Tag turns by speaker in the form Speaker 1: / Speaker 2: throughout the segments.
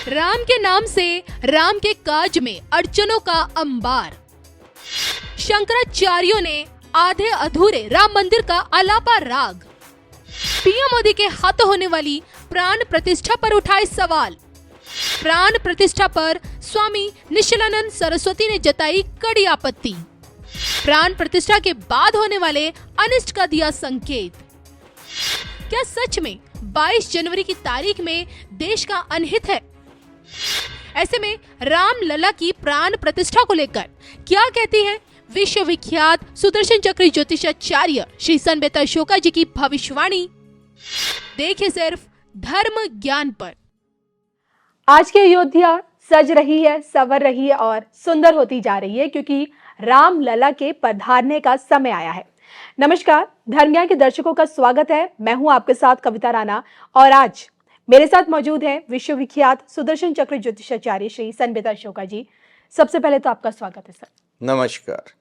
Speaker 1: राम के नाम से राम के काज में अड़चनों का अंबार। शंकराचार्यों ने आधे अधूरे राम मंदिर का आलापा राग। पीएम मोदी के हाथों होने वाली प्राण प्रतिष्ठा पर उठाए सवाल। प्राण प्रतिष्ठा पर स्वामी निशिलानंद सरस्वती ने जताई कड़ी आपत्ति। प्राण प्रतिष्ठा के बाद होने वाले अनिष्ट का दिया संकेत। क्या सच में 22 जनवरी की तारीख में देश का अनहित है? ऐसे में राम लला की प्राण प्रतिष्ठा को लेकर क्या कहती है विश्वविख्यात सुदर्शन चक्र ज्योतिषाचार्य श्री सनबेता अशोका जी की भविष्यवाणी? देखिए सिर्फ धर्म ज्ञान पर।
Speaker 2: आज की अयोध्या सज रही है, संवर रही है और सुंदर होती जा रही है क्योंकि राम लला के पधारने का समय आया है। नमस्कार, धर्म ज्ञान के दर्शकों का स्वागत है। मैं हूं आपके साथ कविता राणा और आज मेरे साथ मौजूद है विश्वविख्यात सुदर्शन चक्र ज्योतिषाचार्य श्री सनबेता अशोका जी। सबसे पहले तो आपका स्वागत है सर।
Speaker 3: नमस्कार।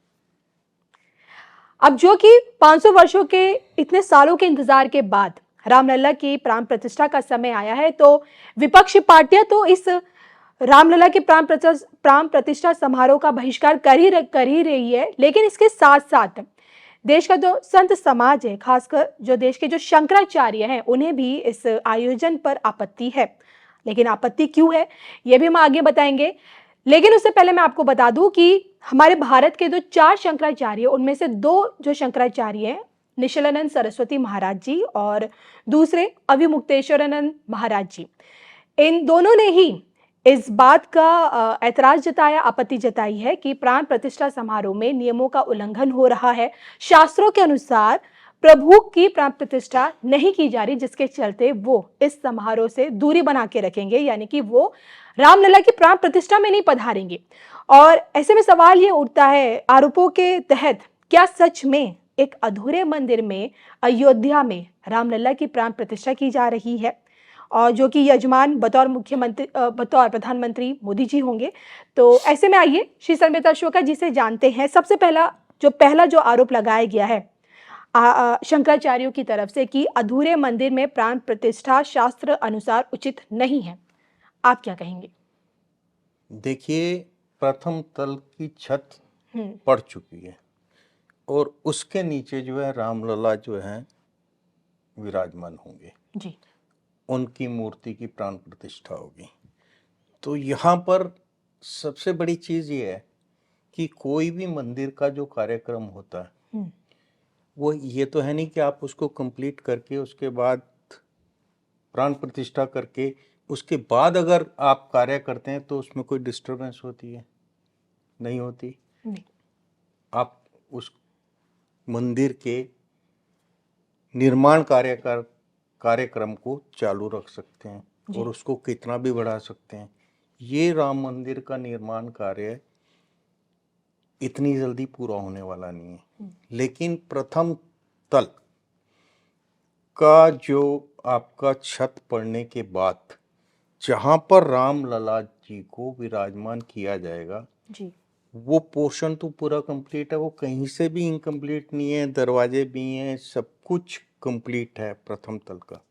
Speaker 2: अब जो कि 500 वर्षों के इतने सालों के इंतजार के बाद रामलला की प्राण प्रतिष्ठा का समय आया है, तो विपक्षी पार्टियां तो इस रामलला के प्राण प्रतिष्ठा समारोह का बहिष्कार कर ही रही है, लेकिन इसके साथ साथ देश का जो संत समाज है, खासकर जो देश के जो शंकराचार्य हैं, उन्हें भी इस आयोजन पर आपत्ति है। लेकिन आपत्ति क्यों है ये भी हम आगे बताएंगे। लेकिन उससे पहले मैं आपको बता दूं कि हमारे भारत के जो 4 शंकराचार्य, उनमें से 2 जो शंकराचार्य हैं, निशिलानंद सरस्वती महाराज जी और दूसरे अविमुक्तेश्वरानंद महाराज जी, इन दोनों ने ही इस बात का ऐतराज जताया, आपत्ति जताई है कि प्राण प्रतिष्ठा समारोह में नियमों का उल्लंघन हो रहा है। शास्त्रों के अनुसार प्रभु की प्राण प्रतिष्ठा नहीं की जा रही, जिसके चलते वो इस समारोह से दूरी बना के रखेंगे, यानी कि वो रामलला की प्राण प्रतिष्ठा में नहीं पधारेंगे। और ऐसे में सवाल ये उठता है, आरोपों के तहत क्या सच में एक अधूरे मंदिर में अयोध्या में रामलला की प्राण प्रतिष्ठा की जा रही है, और जो कि यजमान बतौर मुख्यमंत्री बतौर प्रधानमंत्री मोदी जी होंगे। तो ऐसे में आइए श्री सनबेता अशोका जी से जानते हैं। सबसे पहला जो आरोप लगाया गया है शंकराचार्यों की तरफ से कि अधूरे मंदिर में प्राण प्रतिष्ठा शास्त्र अनुसार उचित नहीं है, आप क्या कहेंगे?
Speaker 3: देखिए, प्रथम तल की छत पड़ चुकी है और उसके नीचे जो है रामलला जो है विराजमान होंगे
Speaker 2: जी।
Speaker 3: उनकी मूर्ति की प्राण प्रतिष्ठा होगी। तो यहाँ पर सबसे बड़ी चीज ये है कि कोई भी मंदिर का जो कार्यक्रम होता है वो ये तो है नहीं कि आप उसको कंप्लीट करके उसके बाद प्राण प्रतिष्ठा करके उसके बाद अगर आप कार्य करते हैं तो उसमें कोई डिस्टरबेंस होती है? नहीं होती।
Speaker 2: नहीं।
Speaker 3: आप उस मंदिर के निर्माण कार्यक्रम को चालू रख सकते हैं और उसको कितना भी बढ़ा सकते हैं। ये राम मंदिर का निर्माण कार्य इतनी जल्दी पूरा होने वाला नहीं है। लेकिन प्रथम तल का जो आपका छत पड़ने के बाद जहां पर राम लला जी को विराजमान किया जाएगा
Speaker 2: जी।
Speaker 3: वो पोर्शन तो पूरा कंप्लीट है, वो कहीं से भी इनकम्प्लीट नहीं है। दरवाजे भी हैं, सब कुछ कंप्लीट है प्रथम तल का।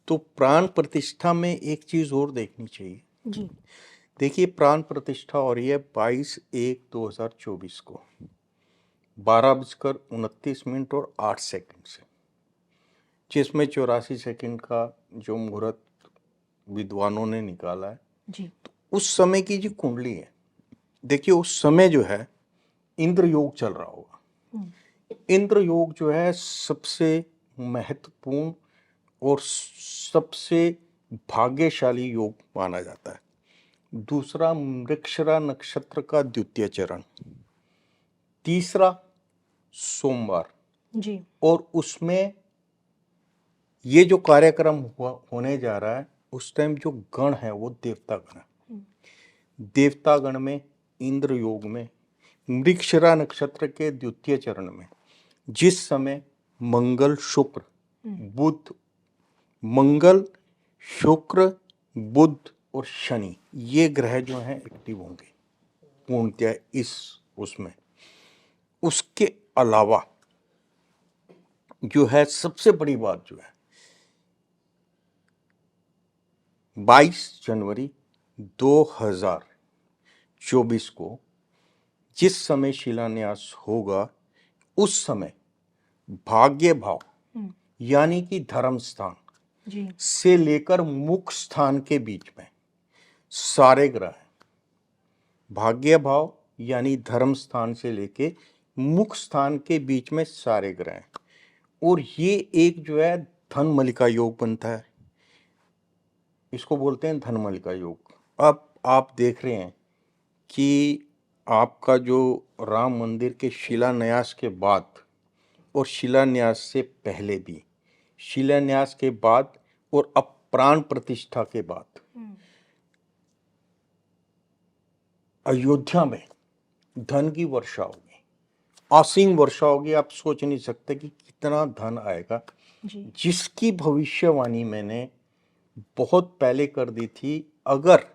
Speaker 3: तो प्राण प्रतिष्ठा में एक चीज और देखनी चाहिए
Speaker 2: जी।
Speaker 3: देखिए, प्राण प्रतिष्ठा हो रही है 22/1/2024 को 12:29 और 8 सेकंड से, जिसमें 84 सेकंड का जो मुहूर्त विद्वानों ने निकाला है।
Speaker 2: जी।
Speaker 3: तो उस समय की जो कुंडली है, देखिए उस समय जो है इंद्र योग चल रहा होगा। इंद्र योग जो है सबसे महत्वपूर्ण और सबसे भाग्यशाली योग माना जाता है। दूसरा मृगशिरा नक्षत्र का द्वितीय चरण, तीसरा सोमवार
Speaker 2: जी।
Speaker 3: और उसमें ये जो कार्यक्रम होने जा रहा है उस टाइम जो गण है वो देवता गण है। देवता गण में इंद्र योग में मृगशिरा नक्षत्र के द्वितीय चरण में जिस समय मंगल शुक्र बुध, मंगल शुक्र बुध और शनि ये ग्रह जो हैं एक्टिव होंगे पूर्णतया इस उसमें। उसके अलावा जो है सबसे बड़ी बात जो है 22 जनवरी 2024 को जिस समय शिलान्यास होगा उस समय भाग्य भाव यानी कि धर्म स्थान
Speaker 2: जी
Speaker 3: से लेकर मुख्य स्थान के बीच में सारे ग्रह हैं। भाग्य भाव यानी धर्म स्थान से लेके मुख्य स्थान के बीच में सारे ग्रह हैं और ये एक जो है धन मलिका योग बनता है। इसको बोलते हैं धन मलिका योग। अब आप देख रहे हैं कि आपका जो राम मंदिर के शिलान्यास के बाद और शिलान्यास से पहले भी, शिलान्यास के बाद और अब प्राण प्रतिष्ठा के बाद अयोध्या में धन की वर्षा होगी, असीम वर्षा होगी। आप सोच नहीं सकते कि कितना धन आएगा,
Speaker 2: जी
Speaker 3: जिसकी भविष्यवाणी मैंने बहुत पहले कर दी थी। अगर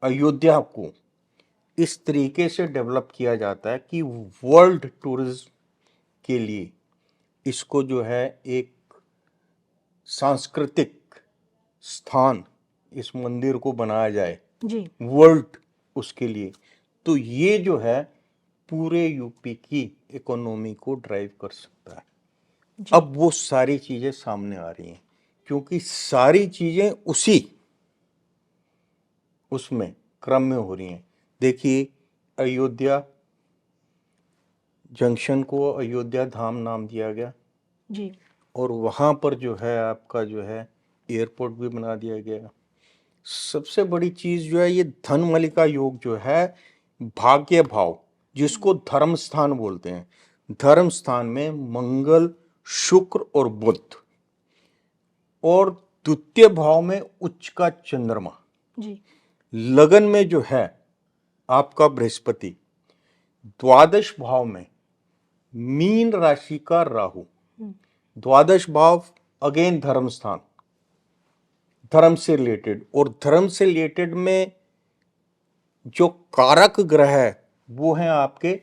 Speaker 3: अयोध्या को इस तरीके से डेवलप किया जाता है कि वर्ल्ड टूरिज्म के लिए इसको जो है एक सांस्कृतिक स्थान इस मंदिर को बनाया जाए
Speaker 2: जी
Speaker 3: वर्ल्ड उसके लिए, तो ये जो है पूरे यूपी की इकोनॉमी को ड्राइव कर सकता है।
Speaker 2: जी
Speaker 3: अब वो सारी चीजें सामने आ रही हैं क्योंकि सारी चीजें उसमें क्रम में हो रही हैं। देखिए, अयोध्या जंक्शन को अयोध्या धाम नाम दिया गया
Speaker 2: जी
Speaker 3: और वहाँ पर जो है आपका जो है एयरपोर्ट भी बना दिया गया। सबसे बड़ी चीज जो है ये धन मलिका योग जो है भाग्य भाव, जिसको धर्म स्थान बोलते हैं। धर्म स्थान में मंगल, शुक्र और बुध, और द्वितीय भाव में उच्च का चंद्रमा,
Speaker 2: जी
Speaker 3: लगन में जो है आपका बृहस्पति, द्वादश भाव में मीन राशि का राहु। द्वादश भाव अगेन धर्म स्थान, धर्म से रिलेटेड, और धर्म से रिलेटेड में जो कारक ग्रह है वो हैं आपके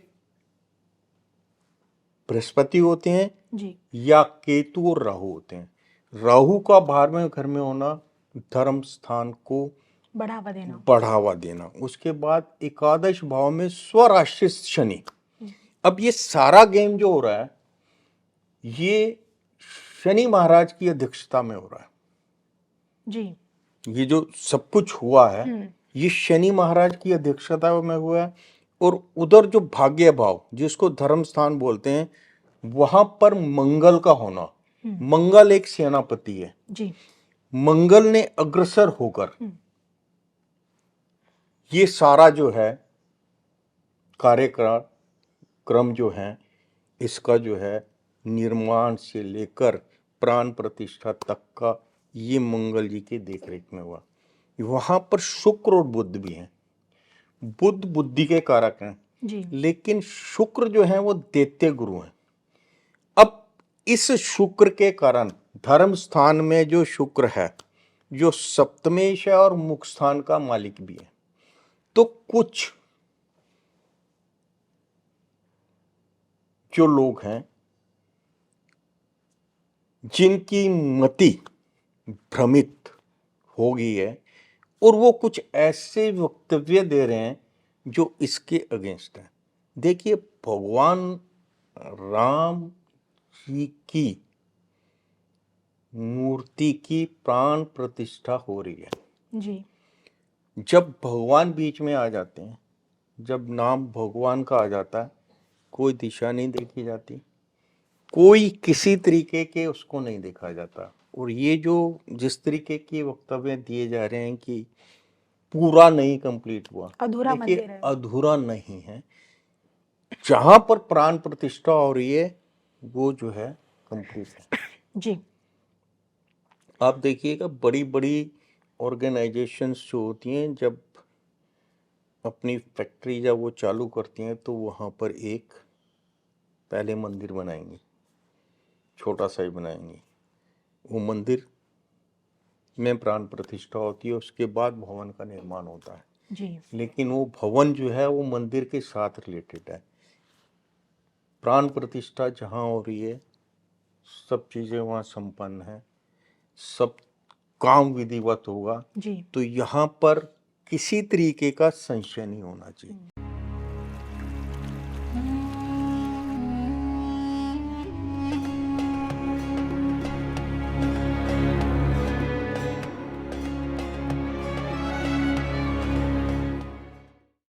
Speaker 3: बृहस्पति होते हैं
Speaker 2: जी
Speaker 3: या केतु और राहु होते हैं। राहु का 12वें घर में होना धर्म स्थान को बढ़ावा देना। उसके बाद एकादश भाव में स्वराष्ट्रित शनि। अब ये सारा गेम जो हो रहा है ये शनि महाराज की अध्यक्षता में हो रहा है।
Speaker 2: जी
Speaker 3: ये जो सब कुछ हुआ है ये शनि महाराज की अध्यक्षता में हुआ है। और उधर जो भाग्य भाव जिसको धर्म स्थान बोलते हैं वहां पर मंगल का होना, मंगल एक सेनापति है,
Speaker 2: जी
Speaker 3: मंगल ने अग्रसर होकर ये सारा जो है कार्यक्रम जो है इसका जो है निर्माण से लेकर प्राण प्रतिष्ठा तक का ये मंगल जी के देखरेख में हुआ। वहां पर शुक्र और बुध भी हैं। बुध बुद्धि के कारक हैं
Speaker 2: जी
Speaker 3: लेकिन शुक्र जो है वो दैत्य गुरु हैं। अब इस शुक्र के कारण धर्म स्थान में जो शुक्र है जो सप्तमेश है और मुख्य स्थान का मालिक भी है, तो कुछ जो लोग हैं जिनकी मति भ्रमित हो गई है और वो कुछ ऐसे वक्तव्य दे रहे हैं जो इसके अगेंस्ट है। देखिए, भगवान राम जी की मूर्ति की प्राण प्रतिष्ठा हो रही है।
Speaker 2: जी
Speaker 3: जब भगवान बीच में आ जाते हैं, जब नाम भगवान का आ जाता है, कोई दिशा नहीं देखी जाती, कोई किसी तरीके के उसको नहीं देखा जाता। और ये जो जिस तरीके के वक्तव्य दिए जा रहे हैं कि पूरा नहीं कंप्लीट हुआ,
Speaker 2: अधूरा
Speaker 3: देखिए
Speaker 2: मंदिर है।
Speaker 3: अधूरा नहीं है। जहां पर प्राण प्रतिष्ठा हो रही है वो जो है कंप्लीट है।
Speaker 2: जी
Speaker 3: आप देखिएगा बड़ी बड़ी ऑर्गेनाइजेशंस जो होती हैं जब अपनी फैक्ट्री जब वो चालू करती हैं तो वहाँ पर एक पहले मंदिर बनाएंगी, छोटा सा ही बनाएंगी। वो मंदिर में प्राण प्रतिष्ठा होती है, उसके बाद भवन का निर्माण होता है।
Speaker 2: जी
Speaker 3: लेकिन वो भवन जो है वो मंदिर के साथ रिलेटेड है। प्राण प्रतिष्ठा जहाँ हो रही है सब चीज़ें वहाँ संपन्न है, सब काम विधिवत होगा,
Speaker 2: जी।
Speaker 3: तो यहाँ पर किसी तरीके का संशय नहीं होना चाहिए।